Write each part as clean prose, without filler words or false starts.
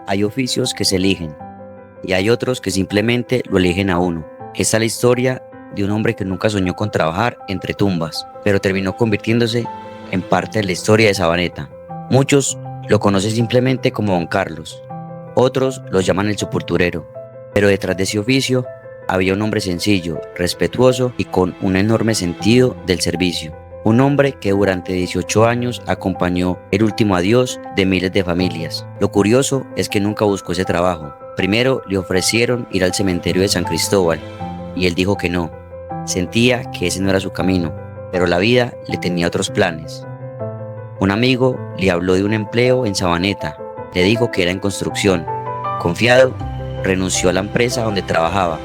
Hay oficios que se eligen y hay otros que simplemente lo eligen a uno. Esta es la historia de un hombre que nunca soñó con trabajar entre tumbas, pero terminó convirtiéndose en parte de la historia de Sabaneta. Muchos lo conocen simplemente como Don Carlos, otros lo llaman el sepulturero, pero detrás de ese oficio había un hombre sencillo, respetuoso y con un enorme sentido del servicio. Un hombre que durante 18 años acompañó el último adiós de miles de familias. Lo curioso es que nunca buscó ese trabajo. Primero le ofrecieron ir al cementerio de San Cristóbal y él dijo que no. Sentía que ese no era su camino, pero la vida le tenía otros planes. Un amigo le habló de un empleo en Sabaneta. Le dijo que era en construcción. Confiado, renunció a la empresa donde trabajaba.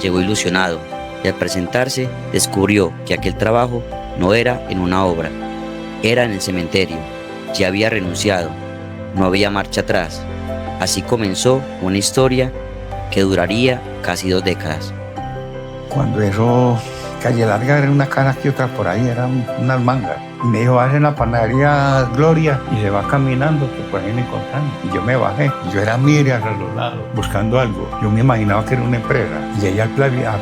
Llegó ilusionado y al presentarse descubrió que aquel trabajo no era en una obra, era en el cementerio. Ya había renunciado, no había marcha atrás. Así comenzó una historia que duraría casi 2 décadas. Cuando eso, Calle Larga era una casa que otra por ahí, eran unas mangas. Y me dijo, vas en la panadería Gloria y se va caminando, que por ahí me encontramos. Y yo me bajé, y yo era mire hacia los lados, buscando algo. Yo me imaginaba que era una empresa. Y llegué al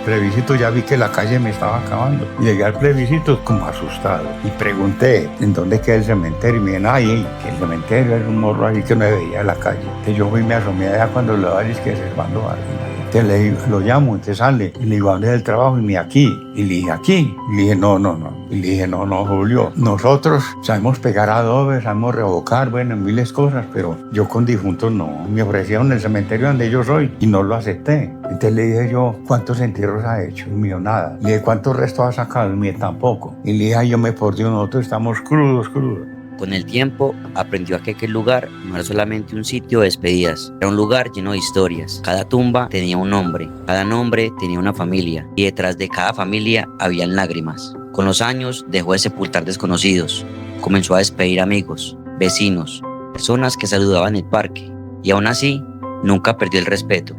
plebiscito, ya vi que la calle me estaba acabando. Y llegué al plebiscito como asustado. Y pregunté, ¿en dónde queda el cementerio? Y me dijeron, ay, que el cementerio era un morro ahí que no me veía en la calle. Entonces yo fui y me asomé allá cuando lo daba, que Servando Vargas. Entonces le digo, lo llamo, entonces sale. Y le digo, ¿dónde es el trabajo? Y me aquí. Y le dije, ¿aquí? Y le dije, no. Y le dije, no, Julio. Nosotros sabemos pegar adobe, sabemos revocar, bueno, miles de cosas, pero yo con difuntos no. Me ofrecieron el cementerio donde yo soy y no lo acepté. Entonces le dije yo, ¿cuántos entierros ha hecho? Y me dijo, nada. Le dije, ¿cuántos restos ha sacado? Y me dijo, tampoco. Y le dije, ay, yo me por Dios, nosotros estamos crudos. Con el tiempo aprendió que aquel lugar no era solamente un sitio de despedidas, era un lugar lleno de historias. Cada tumba tenía un nombre, cada nombre tenía una familia y detrás de cada familia habían lágrimas. Con los años dejó de sepultar desconocidos, comenzó a despedir amigos, vecinos, personas que saludaban en el parque y aún así nunca perdió el respeto.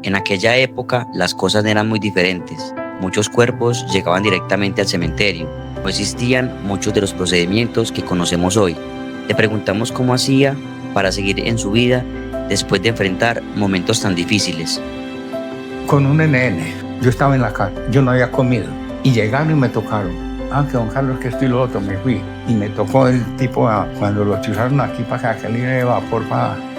En aquella época las cosas eran muy diferentes. Muchos cuerpos llegaban directamente al cementerio. No existían muchos de los procedimientos que conocemos hoy. Le preguntamos cómo hacía para seguir en su vida después de enfrentar momentos tan difíciles. Con un NN, yo estaba en la casa, yo no había comido y llegaron y me tocaron. Que don Carlos, que esto y lo otro, me fui. Y me tocó el tipo, cuando lo chuzaron aquí para acá, que le de vapor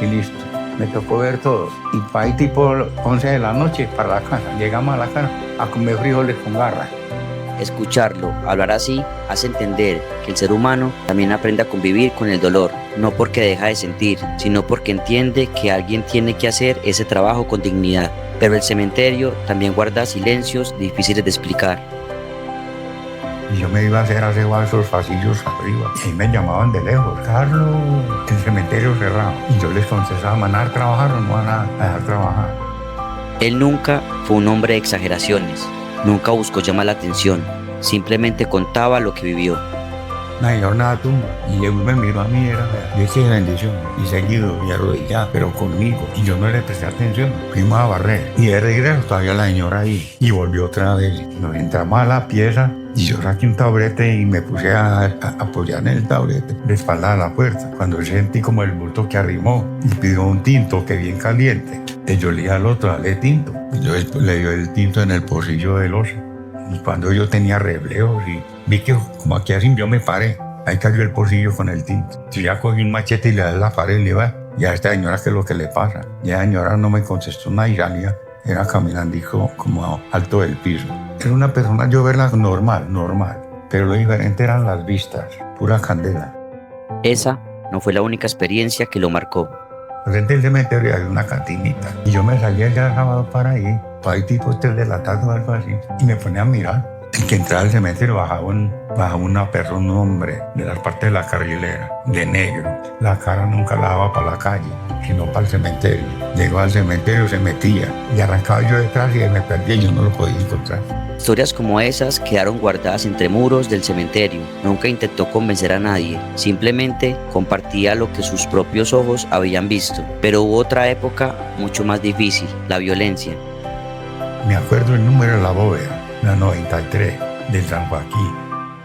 y listo. Me tocó ver todo. Y para ahí tipo 11 de la noche para la casa. Llegamos a la casa a comer frijoles con garra. Escucharlo hablar así hace entender que el ser humano también aprende a convivir con el dolor, no porque deja de sentir, sino porque entiende que alguien tiene que hacer ese trabajo con dignidad. Pero el cementerio también guarda silencios difíciles de explicar. Y yo me iba a hacer esos pasillos arriba. Y ahí me llamaban de lejos, Carlos, el cementerio cerrado. Y yo les contestaba, ¿van a dejar trabajar o no van a dejar trabajar? Él nunca fue un hombre de exageraciones. Nunca buscó llamar la atención, simplemente contaba lo que vivió. Me llevaron a la tumba y él me miró a mí, Dios qué bendición. Y seguido, y arrodillado, pero conmigo. Y yo no le presté atención, fuimos a barrer. Y de regreso todavía la señora ahí. Y volvió otra vez. Nos entramos a la pieza y yo saqué un taburete y me puse a apoyar en el taburete, de espalda a la puerta. Cuando sentí como el bulto que arrimó y pidió un tinto que bien caliente. Yo le dije al otro, dale tinto. Y yo le dio el tinto en el pocillo del oso. Y cuando yo tenía reflejos y vi que como aquí así yo me paré, ahí cayó el pocillo con el tinto. Yo ya cogí un machete y le di la pared y le iba. Y a esta señora, ¿qué es lo que le pasa? Y la señora no me contestó nada y salía. Era caminando como alto del piso. Era una persona, yo verla normal. Pero lo diferente eran las vistas, pura candela. Esa no fue la única experiencia que lo marcó. Frente al cementerio había una cantinita y yo me salía ya el sábado para ahí tipo 3 de la tarde o algo así, y me ponía a mirar. El que entraba al cementerio bajaba una persona, un hombre de las partes de la carrilera, de negro. La cara nunca la daba para la calle, sino para el cementerio. Llegó al cementerio, se metía y arrancaba yo detrás y me perdía y yo no lo podía encontrar. Historias como esas quedaron guardadas entre muros del cementerio. Nunca intentó convencer a nadie, simplemente compartía lo que sus propios ojos habían visto. Pero hubo otra época mucho más difícil, la violencia. Me acuerdo el número de la bóveda, la 93, del San Joaquín.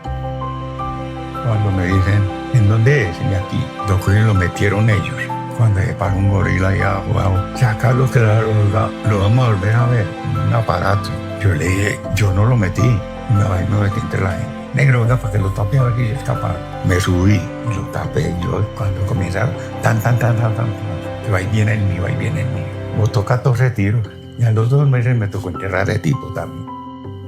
Cuando me dicen, ¿en dónde es? Y aquí, lo metieron ellos. cuando se para un gorila allá abajo, ya Carlos que lo vamos a volver a ver, un aparato. Yo le dije, yo no lo metí, me metí entre la gente. Negro, venga, para que lo tape a ver si se escapa. Me subí y lo tapé. Yo cuando comienza, tan, que va y viene el mío, va y viene el mío. Botó 14 tiros y a los 2 meses me tocó enterrar de tipo también.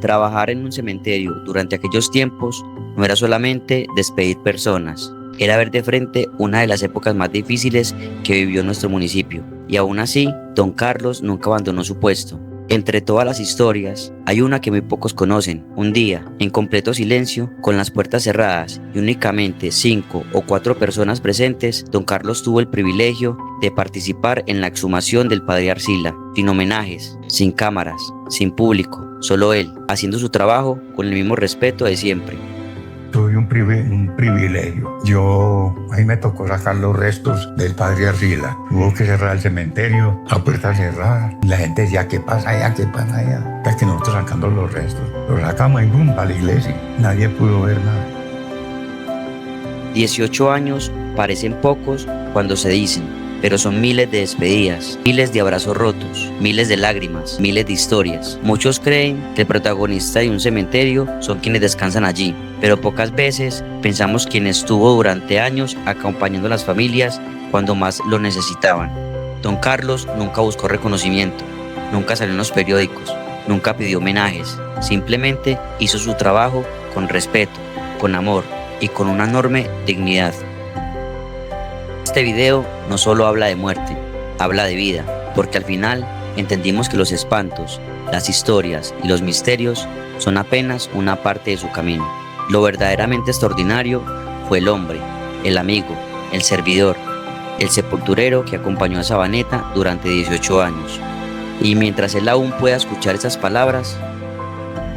Trabajar en un cementerio durante aquellos tiempos no era solamente despedir personas, era ver de frente una de las épocas más difíciles que vivió nuestro municipio. Y aún así, don Carlos nunca abandonó su puesto. Entre todas las historias, hay una que muy pocos conocen. Un día, en completo silencio, con las puertas cerradas y únicamente 5 o 4 personas presentes, don Carlos tuvo el privilegio de participar en la exhumación del padre Arcila, sin homenajes, sin cámaras, sin público, solo él, haciendo su trabajo con el mismo respeto de siempre. Tuve un privilegio. Ahí me tocó sacar los restos del padre Arcila. Hubo que cerrar el cementerio, la puerta cerrada. La gente decía, ¿qué pasa allá? ¿Qué pasa allá? Hasta que nosotros sacando los restos. Los sacamos y boom, para la iglesia. Nadie pudo ver nada. 18 años parecen pocos cuando se dicen, pero son miles de despedidas, miles de abrazos rotos, miles de lágrimas, miles de historias. Muchos creen que el protagonista de un cementerio son quienes descansan allí, pero pocas veces pensamos quien estuvo durante años acompañando a las familias cuando más lo necesitaban. Don Carlos nunca buscó reconocimiento, nunca salió en los periódicos, nunca pidió homenajes, simplemente hizo su trabajo con respeto, con amor y con una enorme dignidad. Este video no solo habla de muerte, habla de vida, porque al final entendimos que los espantos, las historias y los misterios son apenas una parte de su camino. Lo verdaderamente extraordinario fue el hombre, el amigo, el servidor, el sepulturero que acompañó a Sabaneta durante 18 años. Y mientras él aún pueda escuchar esas palabras,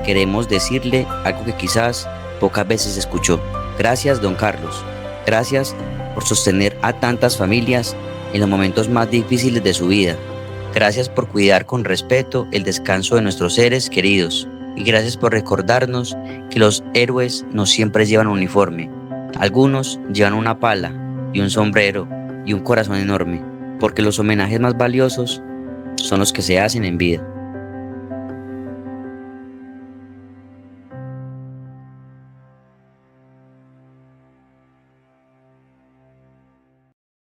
queremos decirle algo que quizás pocas veces escuchó. Gracias, don Carlos. Gracias por sostener a tantas familias en los momentos más difíciles de su vida. Gracias por cuidar con respeto el descanso de nuestros seres queridos. Y gracias por recordarnos que los héroes no siempre llevan uniforme. Algunos llevan una pala y un sombrero y un corazón enorme, porque los homenajes más valiosos son los que se hacen en vida.